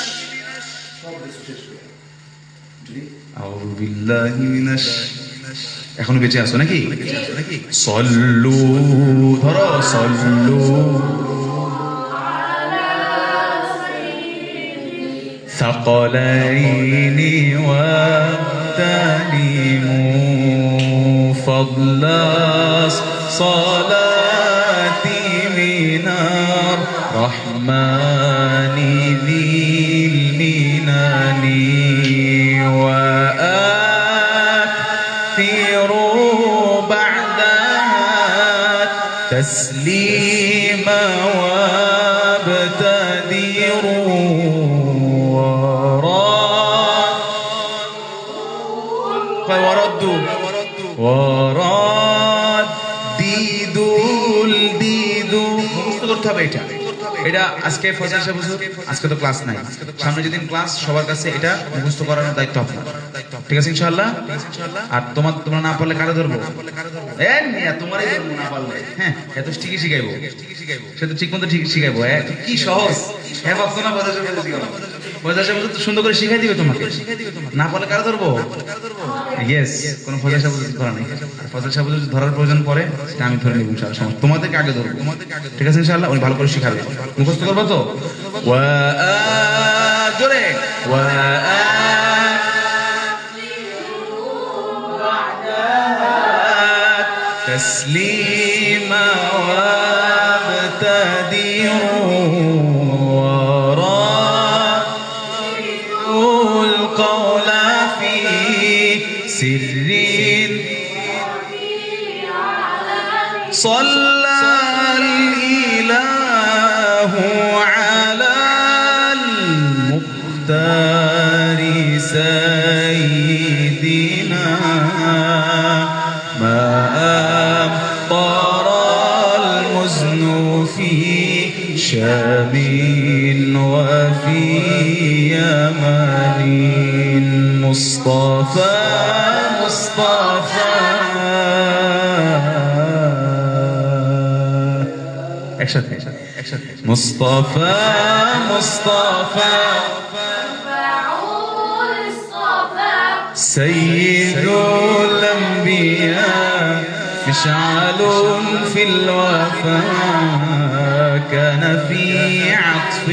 যদি আউযু বিল্লাহি মিনাশ এখনো বেঁচে আছো নাকি সল্লু ধরো সল্লু ثقلين واغتنموا فضل صلاتي من الرحمن ذي المنن وآثروا بعدها تسليما وابتدروا এটা আজকে ফজল সাহেব হুজুর আজকে তো ক্লাস নাই সামনে যেদিন ক্লাস সবার কাছে এটা মুখস্থ করানোর দায়িত্ব আপনার ঠিক আছে ইনশাআল্লাহ আর তোমরা না পারলে কারে ধরবো এই মিয়া তোমারই ধরবো না পারলে হ্যাঁ এত ঠিকই শিখাইবো সে তো ঠিক মতো ঠিক শিখাইবো কি সহজ হ্যাঁ ভাবতো না ফজল সাহেব শিখাবো ফজল সাহেব তো সুন্দর করে শিখাই দিবে তোমাকে না পারলে কারে ধরবো ইয়েস কোন ফজল সাহেব ধরা নেই আর ফজল সাহেব যদি ধরার প্রয়োজন পড়ে সেটা আমি ধরে নিব ইনশাআল্লাহ সমস্যা তোমাদেরকে আগে ধরবো ঠিক আছে ইনশাআল্লাহ উনি ভালো করে শিখাবে মুখস্থ করবে তো ওয়া জোরে ওয়া تسليما وابتدروا ورادوا القول في سر صلى الإله على المختار سيدنا ما أمطر المزن في شام وفي يمن مصطفى مصطفى سيد الأنبياء مشعل في الوفاء كان في عطفه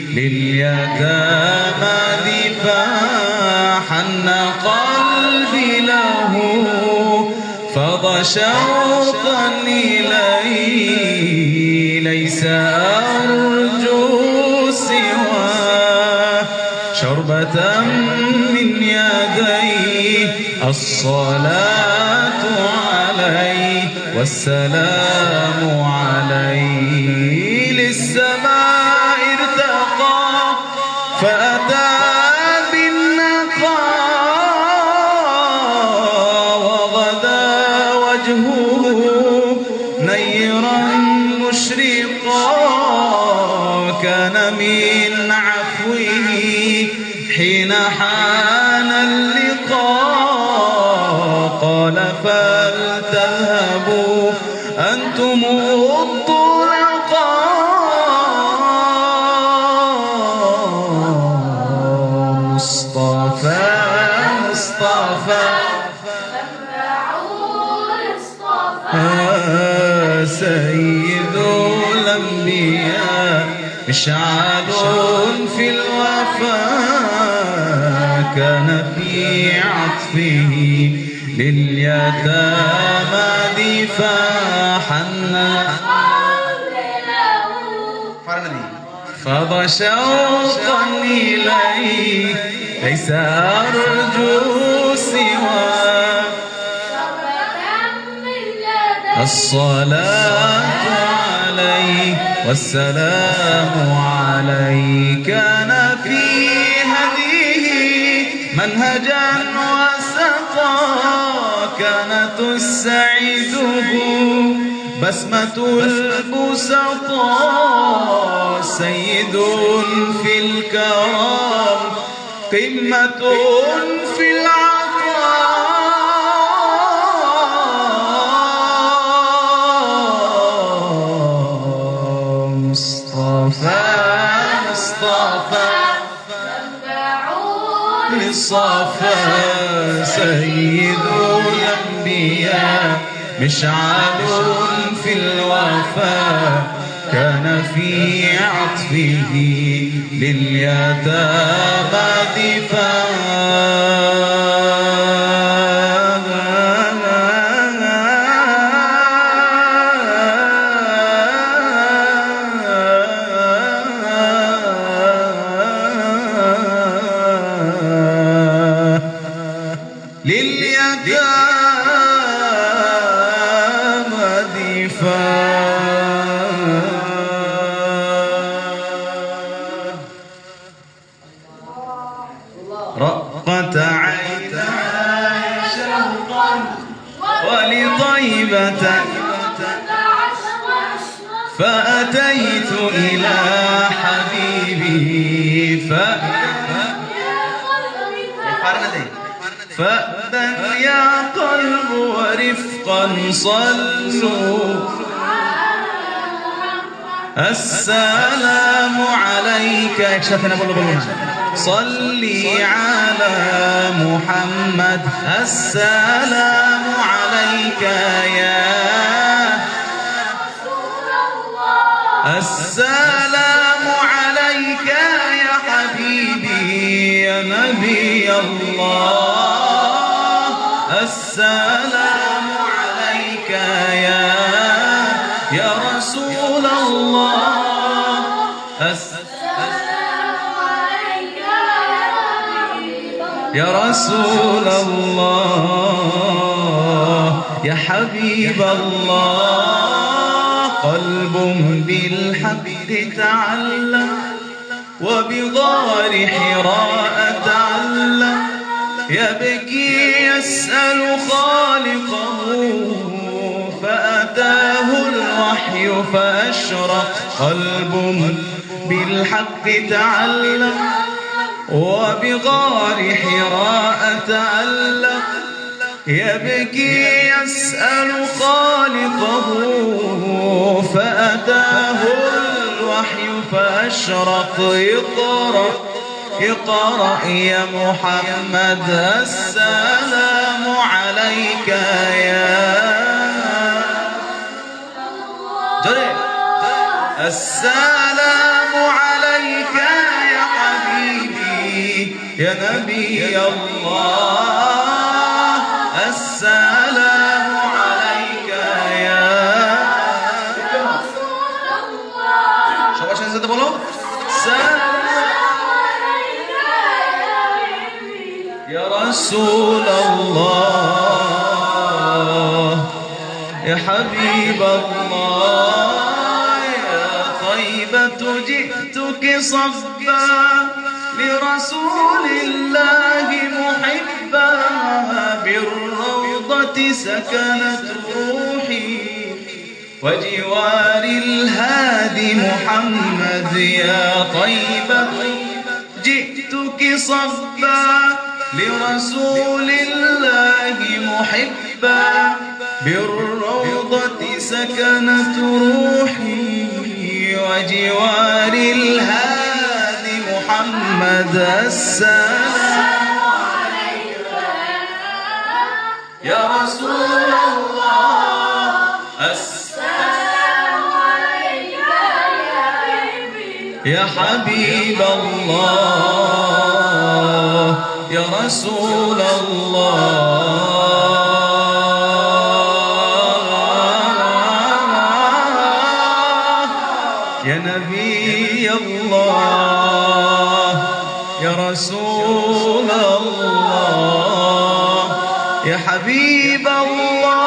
لليتامى ذباح حن قلبي له فضى شوقا إليه ليس أرجو سواه شربة من يديه الصلاة عليه والسلام عليه للسماء ارتقى فأتى بالنقى وغدا وجهه نيرا مشرقا كان من عفوه حين حان اللقاء قال فلتذهبوا أنتم الطلقاء مصطفى مصطفى سيد الأنبياء مشعل في الوفاء كان في عطفه لليتامى دفاعا فضى شوقا إليه ليس أرجو سواه الصلاة عليه والسلام عليه كان في هديه منهجا وسقا كانت تسعده بسمة البسطاء سيد في الكرم قمة في العطاء مصطفى مصطفى للصفا سيد الأنبياء مشعل في الوفاء كان في عطفه لليتامى رقت عيناي شوقا ولطيبة فأتيت إلى حبيبي فأذن يا قلب ورفقا صلوا السلام عليك صلي على محمد السلام عليك يا السلام عليك يا حبيبي يا نبي الله السلام عليك يا رسول الله يا رسول الله يا حبيب الله قلب بالحق تعلق وبغار حراء تعلق يبكي يسأل خالقه فأتاه الوحي فأشرق قلب بالحق تعلق وبغار حراء تعلق يبكي يسأل خالقه فأتاه الوحي فأشرق اقرأ يا محمد السلام عليك السلام عليك يا حبيبي يا نبي الله السلام عليك يا رسول الله رسول الله يا حبيب الله يا طيبة جئتك صبا لرسول الله محبا بالروضة سكنت روحي وجوار الهادي محمد يا طيبة جئتك صبا لرسول الله محبا بالروضة سكنت روحي وجوار الهادي محمد السلام عليك يا رسول الله السلام عليك يا حبيب الله يا رسول الله يا نبي الله يا رسول الله يا حبيب الله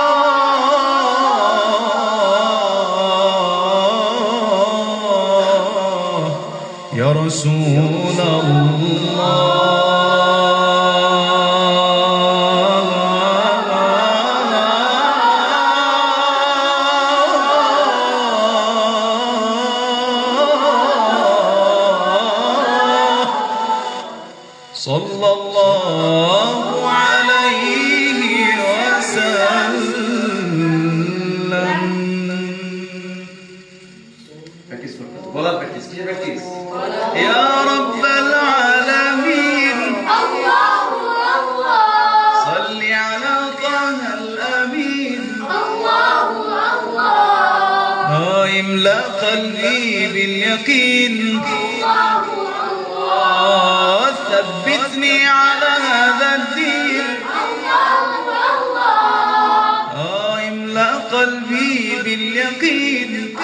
يا رسول الله صلى الله عليه وسلم يا رب العالمين الله الله صل على طه الأمين الله الله املأ قلبي باليقين الله الله ثبتني على هذا الدين الله املأ قلبي باليقين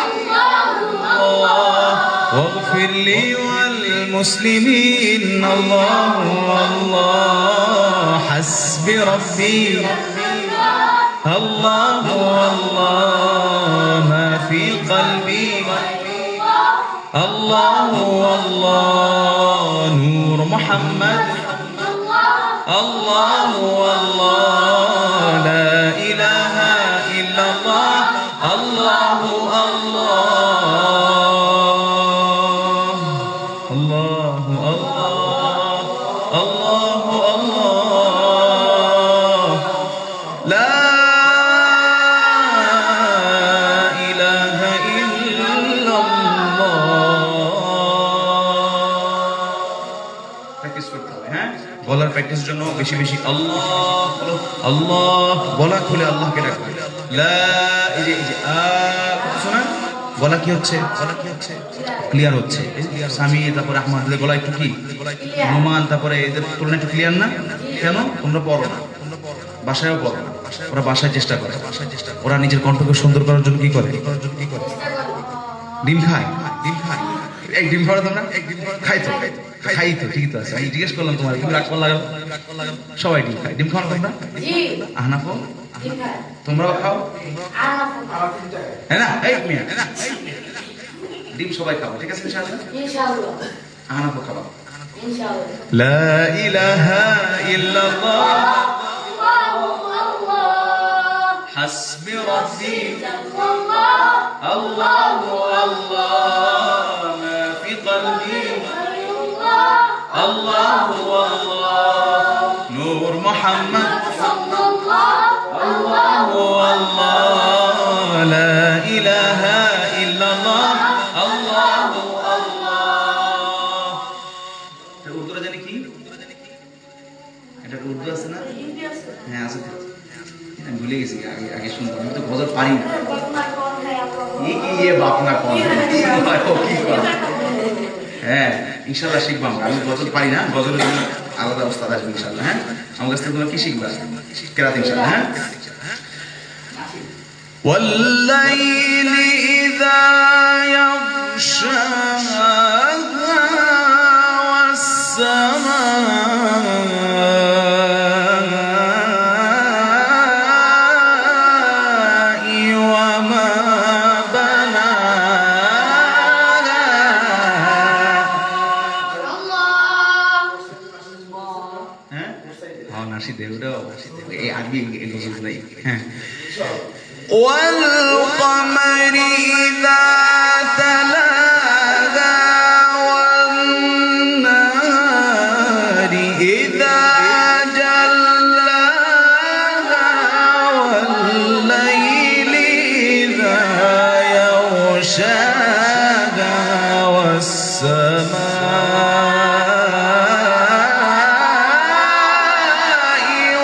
الله واغفر لي والمسلمين الله الله حسبي ربي الله الله ما في قلبي الله الله نور محمد الله الله لا إله إلا الله الله الله الله الله الله الله لا إله إلا الله প্র্যাকটিস করতে হবে হ্যাঁ বলার প্র্যাকটিসের জন্য বেশি বেশি আল্লাহ আল্লাহ বলা খুলে আল্লাহকে ডাকবে লা এই যে শোনা গলা কি হচ্ছে ক্লিয়ার হচ্ছে স্বামী তারপরে আহমদ গলা একটু কি নোমান তারপরে এদের তুলনা একটু ক্লিয়ার না কেন তোমরা পড়ো না বাসায়ও পড়ো না ওরা বাসায় চেষ্টা করে ওরা নিজের কণ্ঠকে সুন্দর করার জন্য কি করে ডিম খায় এক ডিম খাওয়া তোমরা খাই তো ঠিক তো আছে আমি জিজ্ঞেস করলাম তোমার কি রাগ লাগাও সবাই ডিম খায় ডিম খাও না তোমরা আহনাফো তোমরাও খাও হ্যাঁ না এই মিয়া ডিম সবাই খাও ঠিক আছে ইনশাআল্লাহ আহনাফো খাও লা ইলাহা ইল্লাল্লাহ হাসবি রাব্বি الله الله ما في قلبي الله الله نور محمد الله الله لا إله إلا الله الله الله এটা উর্দুটা জানি কি এটা উর্দু আছে না হ্যাঁ আছে আমি ভুলে গেছি আগে শুনতাম আমি তো গজল পারি না ये बाप ना कौन है হ্যাঁ ইনশাআল্লাহ শিখবো আমি গজল পারি না গজলের জন্য আলাদা ওস্তাদ আসবে ইনশাআল্লাহ হ্যাঁ আমার কাছ থেকে তোমরা কি শিখবা কেরাত ইনশাআল্লাহ হ্যাঁ والليل إذا يغشاها والسماء এই আরবি নজরুল নাই। হ্যাঁ, والقمر إذا تلاها والنهار إذا جلاها والليل إذا يغشاها والسماء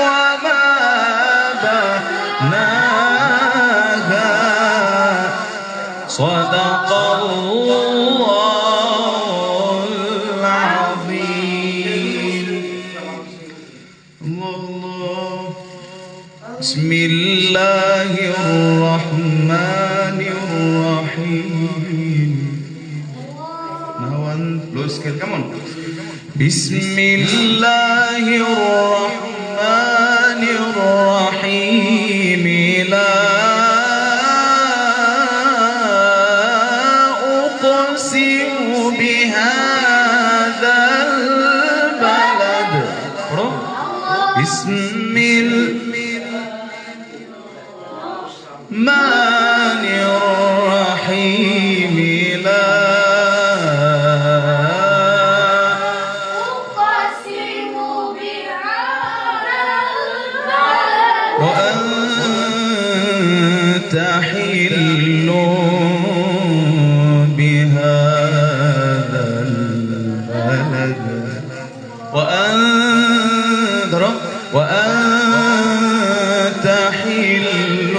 وما بناها صدق الله العظيم. الله. بسم الله الرحمن الرحيم. Now one low scale, come on. بسم الله الرحمن الرحيم. لا أقسم بهذا البلد. بسم الرحمن الرحيم. لا أقسم بهذا البلد وأنت حل بهذا البلد وأنت حل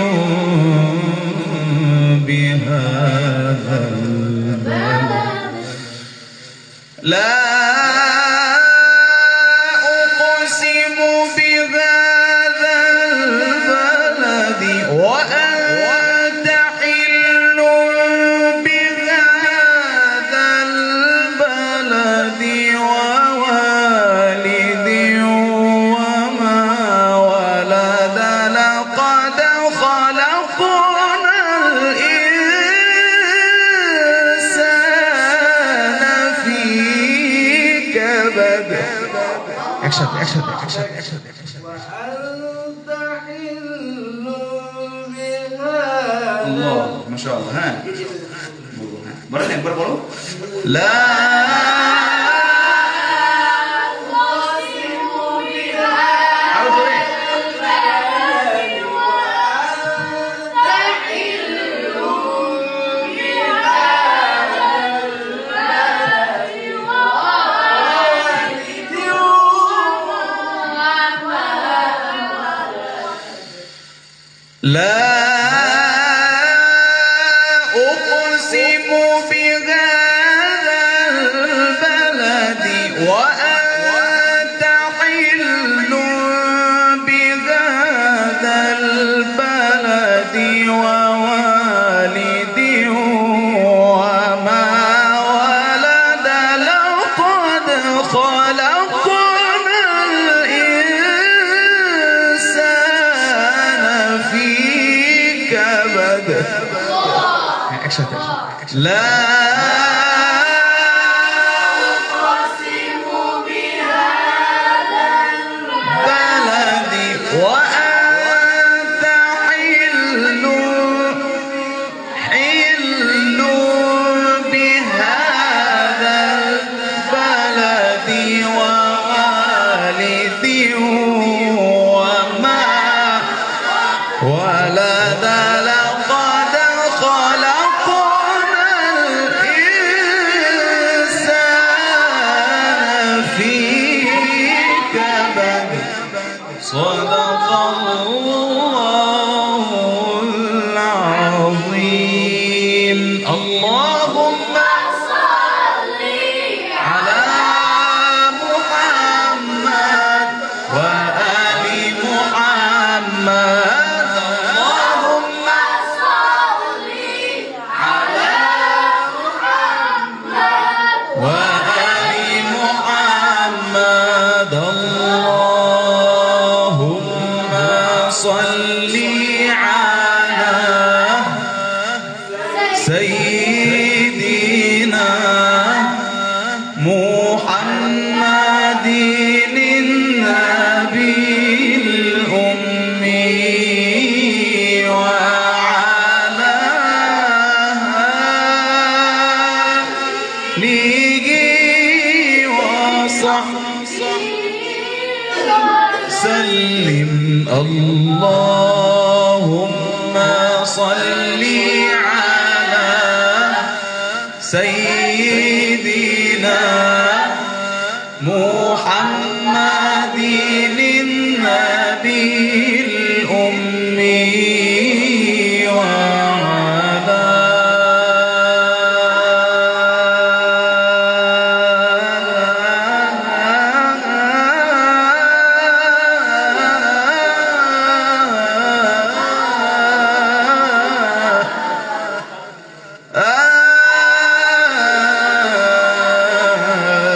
بهذا البلد. لا أقسم بهذا البلد وأنت حل بهذا البلد ووالد وما ولد. لقد خلقنا الإنسان في كبد. একসাথে একসাথে একসাথে একসাথে وأنت حل بهذا আল্লাহ মাশাআল্লাহ। হ্যাঁ বলেন একবার বলো। লা أقسم بهذا আরো জোরে। البلد وأنت حل بهذا البلد ووالد وما لا أقسم بهذا البلد وأنت حل بهذا البلد ووالد وما ولد. لقد خلقنا الإنسان في كبد. একসাথে لا أقسم بهذا بلد وأنت حل بهذا البلد ووالد وما ولد. لقد خلقنا الإنسان في كبد. صدق الله العظيم. اللهم صل على محمد وآل محمد. اللهم صل على محمد وآل محمد. اللهم صل على سيدنا وسلم اللهم صل على سيدنا محمد النبي الأمي وعلى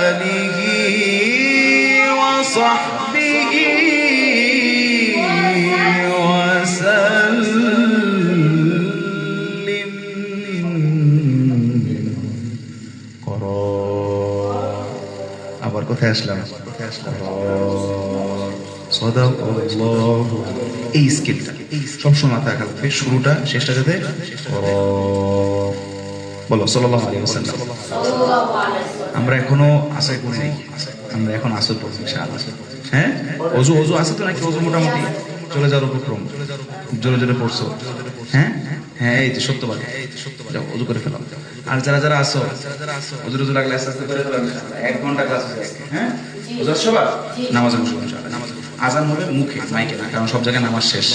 آله وصحبه وسلم আবার কোথায় আসলাম সাদাকাল্লাহ এই স্কেলটা সবসময় মাথায় রাখা লাগবে শুরুটা শেষটা যাতে বলো সাল্লাল্লাহু আলাইহি ওয়াসাল্লাম আমরা এখনো আসর পড়ি নাই আমরা এখন আসর পড়ছি ইনশাআল্লাহ হ্যাঁ ওযু ওযু আছে তো নাকি ওযু মোটামুটি চলে যাওয়ার উপক্রম জোরে জোরে পড়ছো হ্যাঁ হ্যাঁ এই যে সত্যবাদ যাও ওযু করে ফেলাম আর যারা যারা আসো ওযু ওযু লাগলে আস্তে আস্তে করে ফেলাম 1 ঘন্টা ক্লাস হবে হ্যাঁ ওযু সবার নামাজে বসবো ইনশাআল্লাহ আজান হবে মুখে মাইকে না কারণ সব জায়গায় নামাজ শেষ